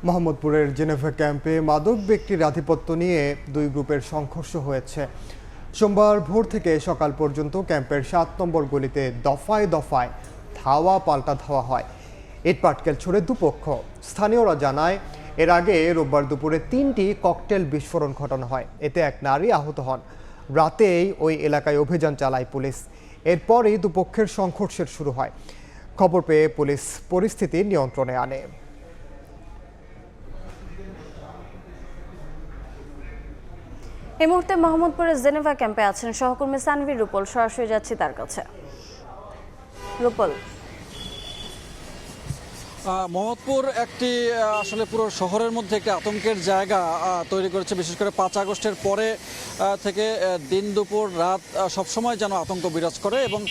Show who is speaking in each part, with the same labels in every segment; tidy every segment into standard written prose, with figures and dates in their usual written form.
Speaker 1: মোহাম্মদপুরের জেনেভা ক্যাম্পে মাদক ব্যক্তির আধিপত্য নিয়ে দুই গ্রুপের সংঘর্ষ হয়েছে। সোমবার ভোর থেকে সকাল পর্যন্ত ক্যাম্পের ৭ নম্বর গলিতে দফায় দফায় ধাওয়া পাল্টা ধাওয়া হয়। ইট পাটকেল ছুড়ে দুপক্ষ। স্থানীয়রা জানায়, এর আগে রোববার দুপুরে ৩টি ককটেল বিস্ফোরণ ঘটানো হয়। এতে এক নারী আহত হন। রাতেই ওই এলাকায় অভিযান চালায় পুলিশ। এরপরই দুপক্ষের সংঘর্ষের শুরু হয়। খবর পেয়ে পুলিশ পরিস্থিতি নিয়ন্ত্রণে আনে।
Speaker 2: এই মুহূর্তে মোহাম্মদপুরের জেনেভা ক্যাম্পে আছেন সহকর্মী সানভীর রূপল। সরাসরি যাচ্ছি তার কাছে। রূপল,
Speaker 3: মোহাম্মদপুর একটি আসলে পুরো শহরের মধ্যে একটি আতঙ্কের জায়গা তৈরি করেছে। বিশেষ করে ৫ আগস্টের পরে থেকে দিন দুপুর রাত সবসময় যেন আতঙ্ক বিরাজ করে, এবং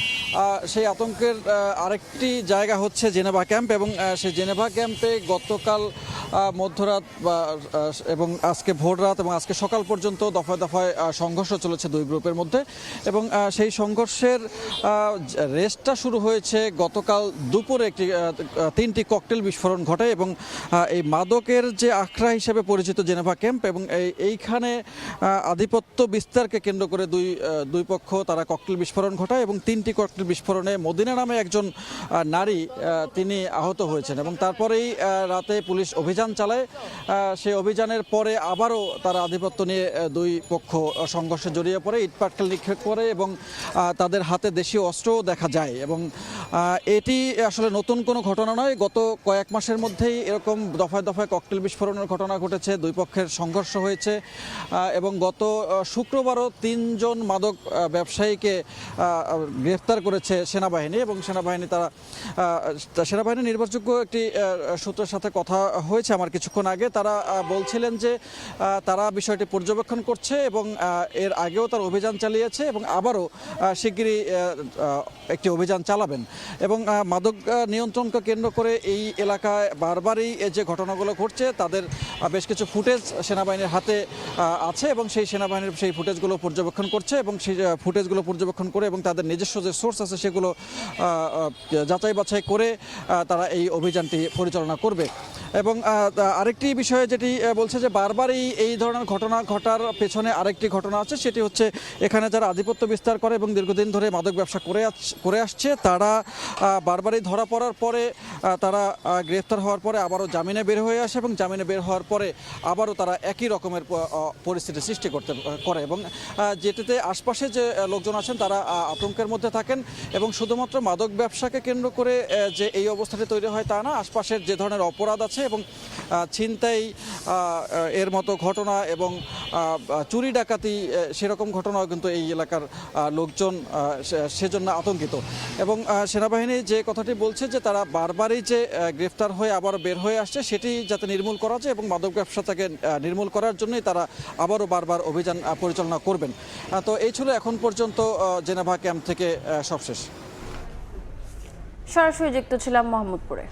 Speaker 3: সেই আতঙ্কের আরেকটি জায়গা হচ্ছে জেনেভা ক্যাম্প। এবং সেই জেনেভা ক্যাম্পে গতকাল মধ্যরাত এবং আজকে ভোর রাত এবং আজকে সকাল পর্যন্ত দফায় দফায় সংঘর্ষ চলেছে দুই গ্রুপের মধ্যে। এবং সেই সংঘর্ষের রেসটা শুরু হয়েছে গতকাল দুপুরে 3টি ককটেল বিস্ফোরণ ঘটে। এবং এই মাদকের যে আখড়া হিসেবে পরিচিত জেনেভা ক্যাম্প, এবং এইখানে আধিপত্য বিস্তারকে কেন্দ্র করে দুই পক্ষ তারা ককটেল বিস্ফোরণ ঘটায়। এবং 3টি ককটেল বিস্ফোরণে মদিনা নামে একজন নারী তিনি আহত হয়েছেন। এবং তারপরেই রাতে পুলিশ অভিযান চালায়। সেই অভিযানের পরে আবারও তারা আধিপত্য নিয়ে দুই পক্ষ সংঘর্ষে জড়িয়ে পড়ে, ইটপাটকেল নিক্ষেপ করে, এবং তাদের হাতে দেশীয় অস্ত্রও দেখা যায়। এবং এটি আসলে নতুন কোনো ঘটনা নয়। গত কয়েক মাসের মধ্যেই এরকম দফায় দফায় ককটেল বিস্ফোরণের ঘটনা ঘটেছে, দুই পক্ষের সংঘর্ষ হয়েছে। এবং গত শুক্রবারও 3 জন মাদক ব্যবসায়ীকে গ্রেফতার করেছে সেনাবাহিনী। এবং সেনাবাহিনী নির্ভরযোগ্য একটি সূত্রের সাথে কথা হয়েছে আমার কিছুক্ষণ আগে। তারা বলছিলেন যে তারা বিষয়টি পর্যবেক্ষণ করছে, এবং এর আগেও তারা অভিযান চালিয়েছে, এবং আবারও শিগগিরই একটি অভিযান চালাবেন। এবং মাদক নিয়ন্ত্রণকে কেন্দ্র করে এই এলাকায় বারবারই যে ঘটনাগুলো ঘটছে, তাদের বেশ কিছু ফুটেজ সেনাবাহিনীর হাতে আছে, এবং সেই সেনাবাহিনীর সেই ফুটেজগুলো পর্যবেক্ষণ করছে, এবং সেই ফুটেজগুলো পর্যবেক্ষণ করে এবং তাদের নিজস্ব যে সোর্স আছে সেগুলো যাচাই বাছাই করে তারা এই অভিযানটি পরিচালনা করবে। এবং আরেকটি বিষয় যেটি বলছে যে বারবারই এই ধরনের ঘটনা ঘটার পেছনে আরেকটি ঘটনা আছে, সেটি হচ্ছে এখানে যারা আধিপত্য বিস্তার করে এবং দীর্ঘদিন ধরে মাদক ব্যবসা করে আসছে, তারা বারবারই ধরা পড়ার পরে তারা গ্রেফতার হওয়ার পরে আবারও জামিনে বের হয়ে আসে, এবং জামিনে বের হওয়ার পরে আবারও তারা একই রকমের পরিস্থিতি সৃষ্টি করে। এবং যেটিতে আশপাশে যে লোকজন আছেন তারা আতঙ্কের মধ্যে থাকেন। এবং শুধুমাত্র মাদক ব্যবসাকে কেন্দ্র করে যে এই অবস্থাটি তৈরি হয় তা না, আশপাশের যে ধরনের অপরাধ আছে এবং ছিনতাই এর মতো ঘটনা এবং চুরি ডাকাতি সেরকম ঘটনাও কিন্তু এই এলাকার লোকজন সেজন্য আতঙ্কিত। এবং সেনাবাহিনী যে কথাটি বলছে যে তারা বারবারই যে গ্রেফতার হয়ে আবার বের হয়ে আসছে, সেটি যাতে নির্মূল করা যায়, এবং মাদক ব্যবসাটাকে নির্মূল করার জন্যই তারা আবারও বারবার অভিযান পরিচালনা করবেন। তো এই ছিল এখন পর্যন্ত জেনেভা ক্যাম্প থেকে সবশেষ।
Speaker 2: সরাসরি যুক্ত ছিলাম মোহাম্মদপুরে।